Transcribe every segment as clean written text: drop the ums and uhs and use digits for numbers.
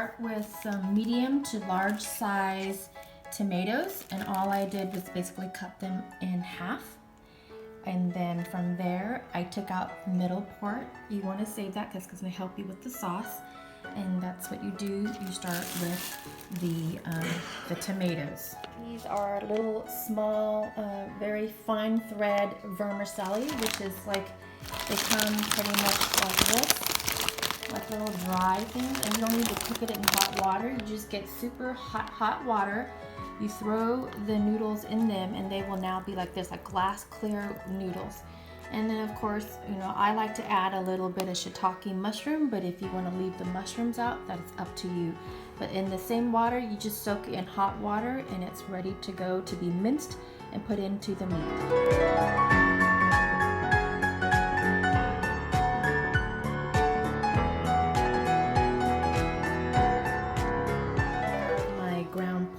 start with some medium to large size tomatoes, and all I did was basically cut them in half. And then from there, I took out the middle part. You want to save that because it's going to help you with the sauce. And that's what you do. You start with the tomatoes. These are little small, very fine thread vermicelli, which is like, they come pretty much like this, like little dry things. And you don't need to cook it in hot water. You just get super hot water. You throw the noodles in them and they will now be like this, like glass clear noodles. And then of course, you know, I like to add a little bit of shiitake mushroom, but if you want to leave the mushrooms out, that is up to you. But in the same water, you just soak it in hot water and it's ready to go to be minced and put into the meat.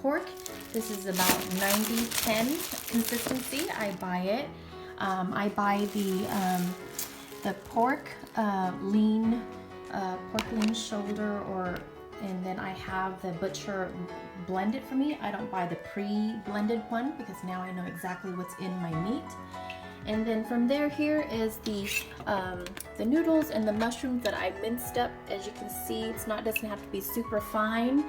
Pork. This is about 90-10 consistency. I buy it. I buy the pork lean shoulder, and then I have the butcher blend it for me. I don't buy the pre-blended one because now I know exactly what's in my meat. And then from there, here is the noodles and the mushrooms that I minced up. As you can see, doesn't have to be super fine.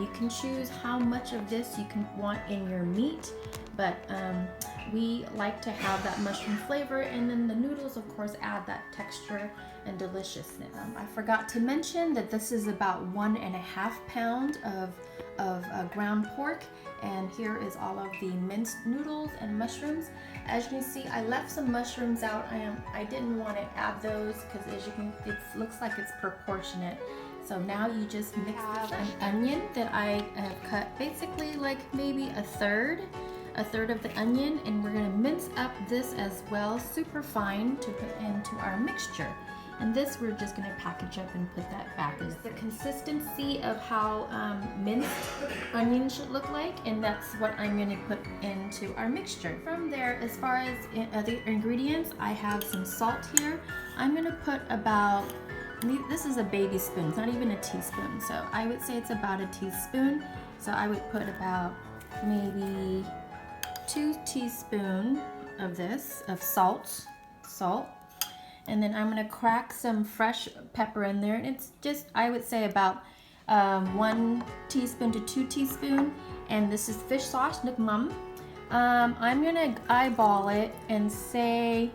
You can choose how much of this you want in your meat, but we like to have that mushroom flavor, and then the noodles, of course, add that texture and deliciousness. I forgot to mention that this is about 1.5 pounds of ground pork, and here is all of the minced noodles and mushrooms. As you can see, I left some mushrooms out. I didn't want to add those because as you can, it looks like it's proportionate. So now you just mix this an onion that I have cut basically like maybe a third of the onion, and we're gonna mince up this as well, super fine, to put into our mixture. And this we're just gonna package up and put that back. Is the consistency of how minced onion should look like, and that's what I'm gonna put into our mixture. From there, as far as other ingredients, I have some salt here. I'm gonna put about, this is a baby spoon, it's not even a teaspoon, so I would say it's about a teaspoon. So I would put about maybe 2 teaspoons of this, of salt. And then I'm gonna crack some fresh pepper in there. And it's just, I would say about 1 teaspoon to 2 teaspoons. And this is fish sauce, Momma. I'm gonna eyeball it and say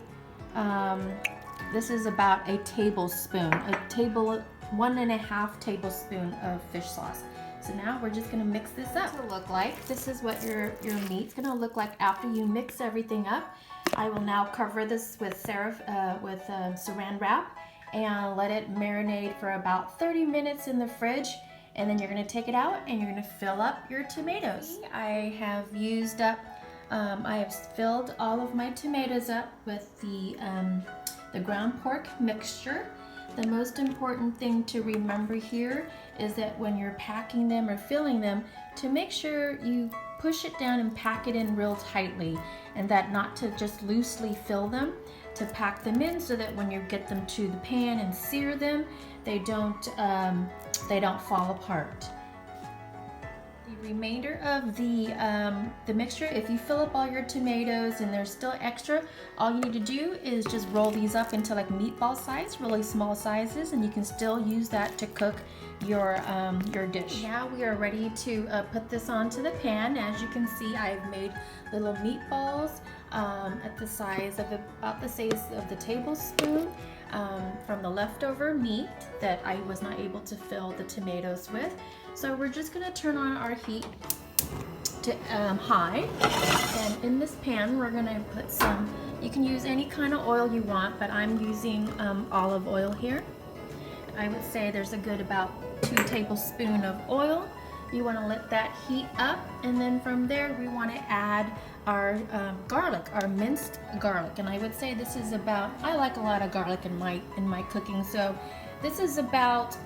this is about a tablespoon, 1.5 tablespoon of fish sauce. So now we're just gonna mix this up. To look like, this is what your meat's gonna look like after you mix everything up. I will now cover this with saran wrap and let it marinate for about 30 minutes in the fridge. And then you're gonna take it out and you're gonna fill up your tomatoes. I have filled all of my tomatoes up with the ground pork mixture. The most important thing to remember here is that when you're packing them or filling them, to make sure you push it down and pack it in real tightly, and that not to just loosely fill them, to pack them in so that when you get them to the pan and sear them, they don't fall apart. The remainder of the mixture, if you fill up all your tomatoes and there's still extra, all you need to do is just roll these up into like meatball size, really small sizes, and you can still use that to cook your dish. Now we are ready to put this onto the pan. As you can see, I've made little meatballs at the size of about the size of the tablespoon from the leftover meat that I was not able to fill the tomatoes with. So we're just gonna turn on our heat to high, and in this pan we're gonna put some, you can use any kind of oil you want, but I'm using olive oil here. I would say there's a good about 2 tablespoons of oil. You want to let that heat up, and then from there we want to add our garlic, our minced garlic. And I would say this is about, I like a lot of garlic in my cooking, so this is about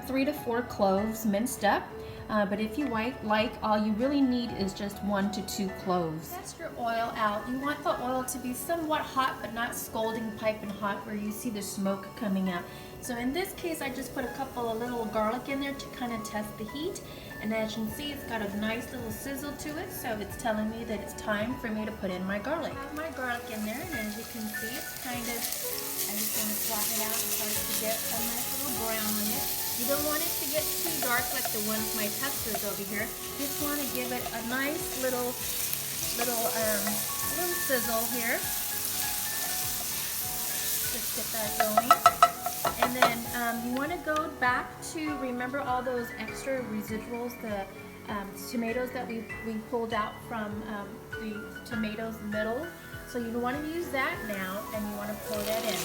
3 to 4 cloves minced up. But if you like, all you really need is just 1 to 2 cloves. Test your oil out. You want the oil to be somewhat hot, but not scalding piping hot where you see the smoke coming out. So in this case, I just put a couple of little garlic in there to kind of test the heat. And as you can see, it's got a nice little sizzle to it, so it's telling me that it's time for me to put in my garlic. I have my garlic in there, and as you can see, it's kind of, I just want to swap it out and start to get a nice little brown on it. You don't want it to get too dark like the ones my testers over here. You just want to give it a nice little sizzle here. Just get that going. And then you want to go back to, remember all those extra residuals, the tomatoes that we pulled out from the tomatoes middle. So you want to use that now, and you want to pour that in.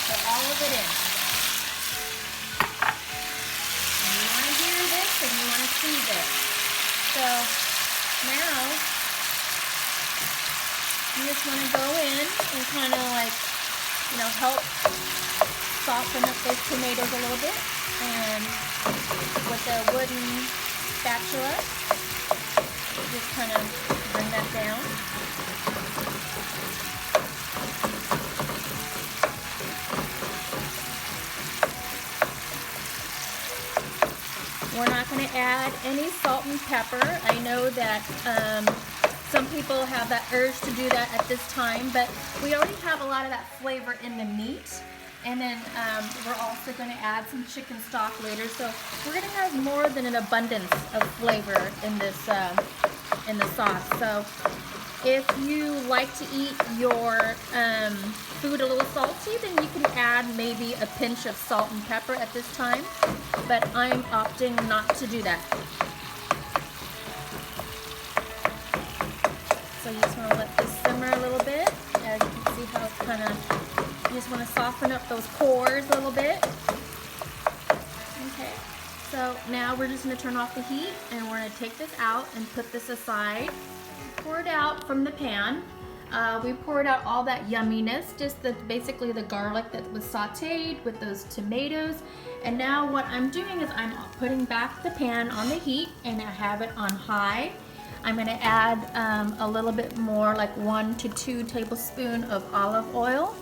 Put all of it in. And you want to hear this, and you want to see this. So now you just want to go in and kind of like, help soften up those tomatoes a little bit, and with a wooden spatula, just kind of bring that down. We're not going to add any salt and pepper. I know that some people have that urge to do that at this time, but we already have a lot of that flavor in the meat. And then we're also going to add some chicken stock later. So we're going to have more than an abundance of flavor in this in the sauce. So if you like to eat your food a little salty, then you can add maybe a pinch of salt and pepper at this time. But I'm opting not to do that. So you just want to let this simmer a little bit. As you can see how it's kind of, you just want to soften up those pores a little bit. Okay, so now we're just going to turn off the heat, and we're going to take this out and put this aside. Pour it out from the pan. We poured out all that yumminess, just basically the garlic that was sauteed with those tomatoes. And now what I'm doing is I'm putting back the pan on the heat, and I have it on high. I'm going to add a little bit more, like 1 to 2 tablespoons of olive oil.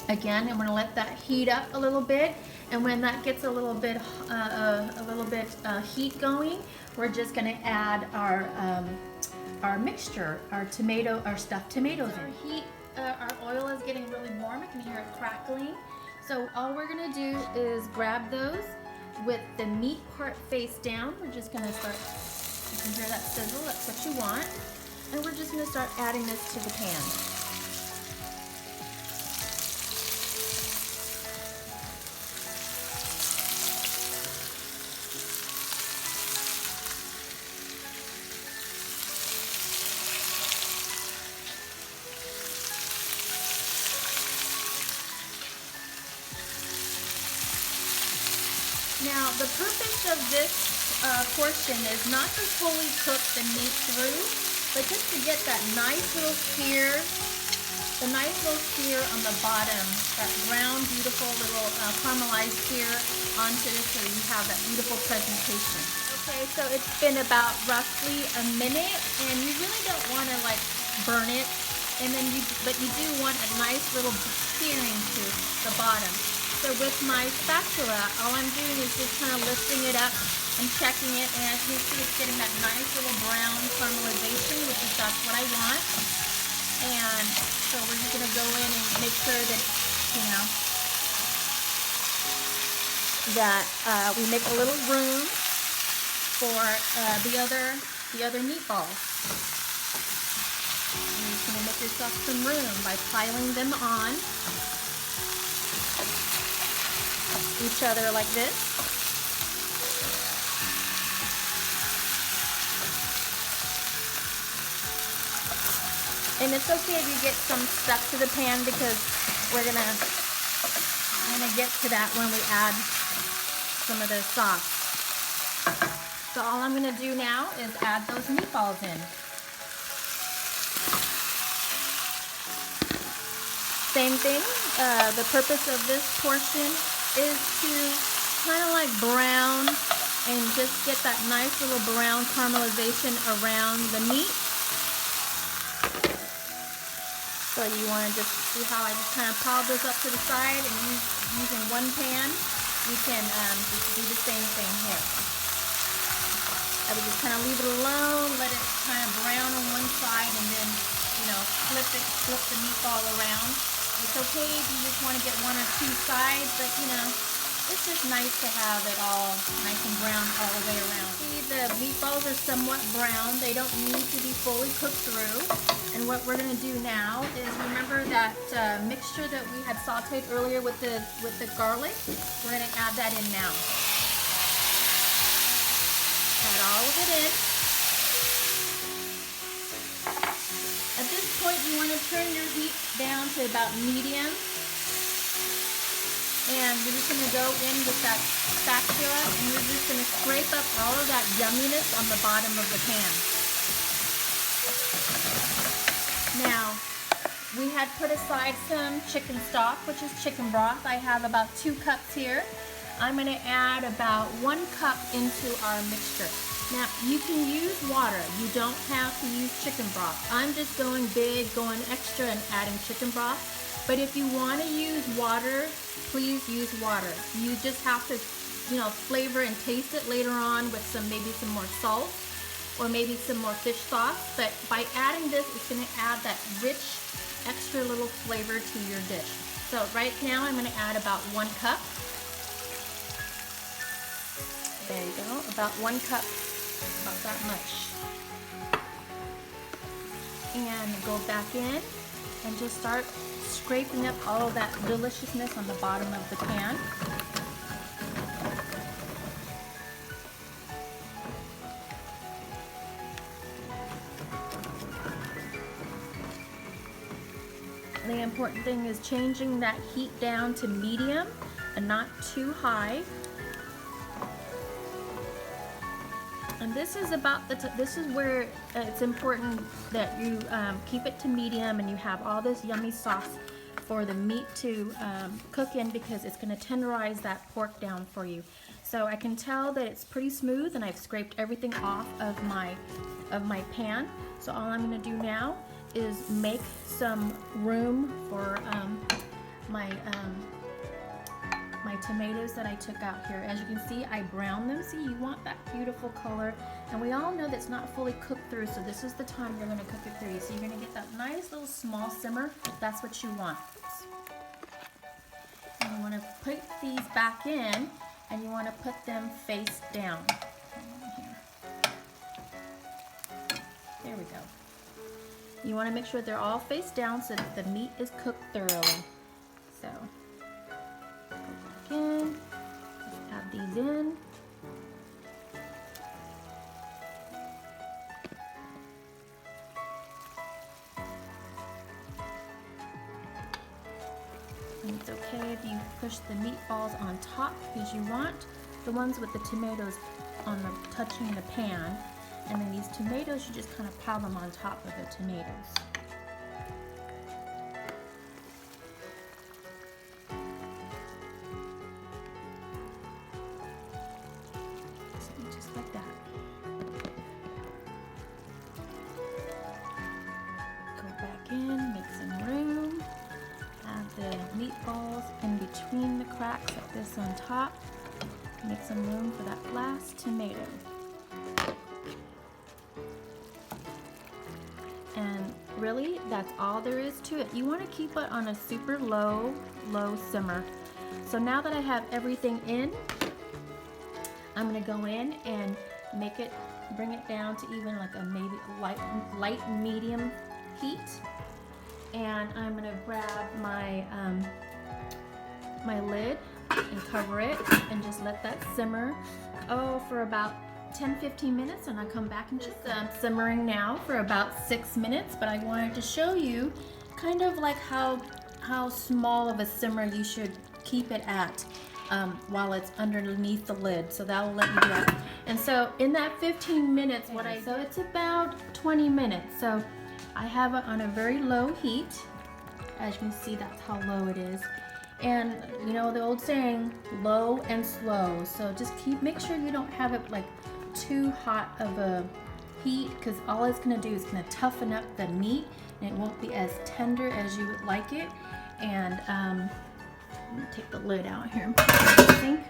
Again, I'm going to let that heat up a little bit, and when that gets a little bit heat going, we're just going to add our mixture, our stuffed tomatoes in. Our oil is getting really warm. I can hear it crackling. So all we're going to do is grab those with the meat part face down. We're just going to start. You can hear that sizzle, that's what you want. And we're just going to start adding this to the pan. Now, the purpose of this portion is not to fully cook the meat through, but just to get that nice little sear, on the bottom, that brown, beautiful little caramelized sear onto this, so you have that beautiful presentation. Okay, so it's been about roughly a minute, and you really don't want to like burn it, and then but you do want a nice little searing to the bottom. So with my spatula, all I'm doing is just kind of lifting it up and checking it, and as you see, it's getting that nice little brown caramelization, which is that's what I want. And so we're just going to go in and make sure that, we make a little room for the other meatballs. And you're just going to make yourself some room by piling them on each other like this. And it's okay if you get some stuck to the pan, because we're gonna get to that when we add some of the sauce. So all I'm gonna do now is add those meatballs in. Same thing, the purpose of this portion is to kind of like brown and just get that nice little brown caramelization around the meat. So you want to just see how I just kind of pile those up to the side, and using one pan, you can just do the same thing here. I would just kind of leave it alone, let it kind of brown on one side, and then, you know, flip the meatball around. It's okay if you just want to get one or two sides, but you know, it's just nice to have it all nice and brown all the way around. See, the meatballs are somewhat brown. They don't need to be fully cooked through. And what we're going to do now is, remember that mixture that we had sauteed earlier with the garlic? We're going to add that in now. Add all of it in. At this point, you want to turn your heat down to about medium. And you're just going to go in with that spatula, and you're just going to scrape up all of that yumminess on the bottom of the pan. Now, we had put aside some chicken stock, which is chicken broth. I have about 2 cups here. I'm going to add about 1 cup into our mixture. Now, you can use water. You don't have to use chicken broth. I'm just going big, going extra, and adding chicken broth. But if you want to use water, please use water. You just have to, you know, flavor and taste it later on with maybe some more salt or maybe some more fish sauce. But by adding this, it's going to add that rich, extra little flavor to your dish. So right now, I'm going to add about 1 cup. There you go, about 1 cup, about that much. And go back in and just start scraping up all of that deliciousness on the bottom of the pan. The important thing is changing that heat down to medium and not too high. And this is about this is where it's important that you keep it to medium and you have all this yummy sauce for the meat to cook in, because it's going to tenderize that pork down for you. So I can tell that it's pretty smooth, and I've scraped everything off of my pan. So all I'm going to do now is make some room for my tomatoes that I took out here. As you can see, I browned them. See, you want that beautiful color, and we all know that's not fully cooked through, so this is the time you're going to cook it through. So you're going to get that nice little small simmer. That's what you want. And you want to put these back in, and you want to put them face down. There we go. You want to make sure they're all face down so that the meat is cooked thoroughly. So in, just add these in. And it's okay if you push the meatballs on top, because you want the ones with the tomatoes on the touching the pan, and then these tomatoes, you just kind of pile them on top of the tomatoes. Just like that. Go back in, make some room. Add the meatballs in between the cracks like this on top. Make some room for that last tomato. And really, that's all there is to it. You want to keep it on a super low simmer. So now that I have everything in, I'm going to go in and bring it down to even like a maybe light medium heat. And I'm going to grab my my lid and cover it and just let that simmer for about 10-15 minutes, and I'll come back and just simmering now for about 6 minutes. But I wanted to show you kind of like how small of a simmer you should keep it at while it's underneath the lid. So that will let you do that. And so in that 15 minutes, so it's about 20 minutes. So I have it on a very low heat. As you can see, that's how low it is. And you know the old saying, low and slow. So just make sure you don't have it like too hot of a heat, because all it's gonna do is gonna toughen up the meat and it won't be as tender as you would like it. And let me take the lid out here and put it in the sink.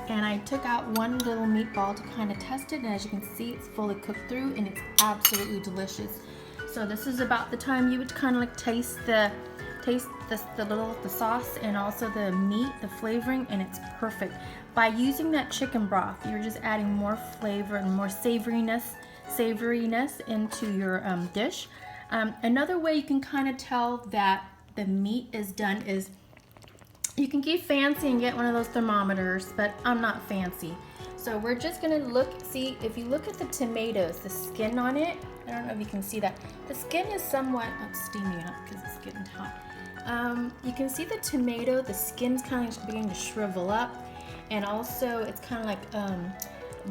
And I took out one little meatball to kind of test it, and as you can see, it's fully cooked through and it's absolutely delicious. So this is about the time you would kind of like taste the sauce and also the meat, the flavoring, and it's perfect. By using that chicken broth, you're just adding more flavor and more savoriness into your dish. Another way you can kind of tell that the meat is done is you can get fancy and get one of those thermometers, but I'm not fancy. So we're just gonna see if you look at the tomatoes, the skin on it, I don't know if you can see that. The skin is somewhat steaming up because it's getting hot. You can see the tomato, the skin's kind of beginning to shrivel up, and also it's kind of like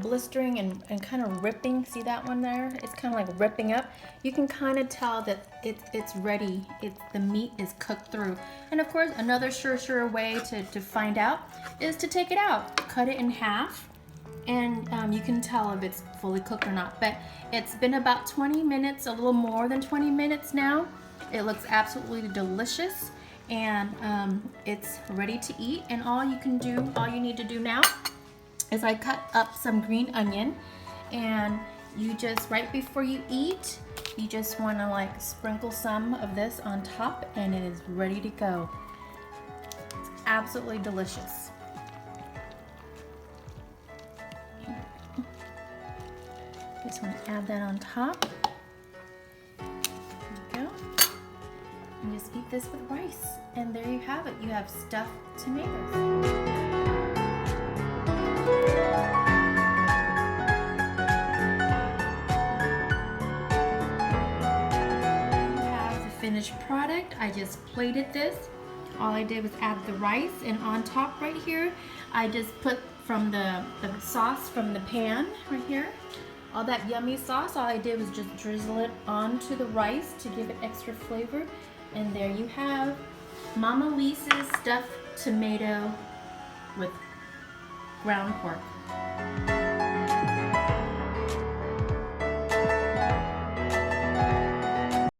blistering and kind of ripping. See that one there? It's kind of like ripping up. You can kind of tell that it's ready. The meat is cooked through. And of course, another sure way to find out is to take it out. Cut it in half, and you can tell if it's fully cooked or not. But it's been about 20 minutes, a little more than 20 minutes now. It looks absolutely delicious, and it's ready to eat. And all you need to do now is I cut up some green onion, and you just, right before you eat, you just want to like sprinkle some of this on top, and it is ready to go. It's absolutely delicious. Just want to add that on top. There you go. And just eat this with rice. And there you have it. You have stuffed tomatoes. Finished product. I just plated this. All I did was add the rice, and on top right here I just put from the sauce from the pan right here, all that yummy sauce. All I did was just drizzle it onto the rice to give it extra flavor, and there you have Mama Leese's stuffed tomato with ground pork.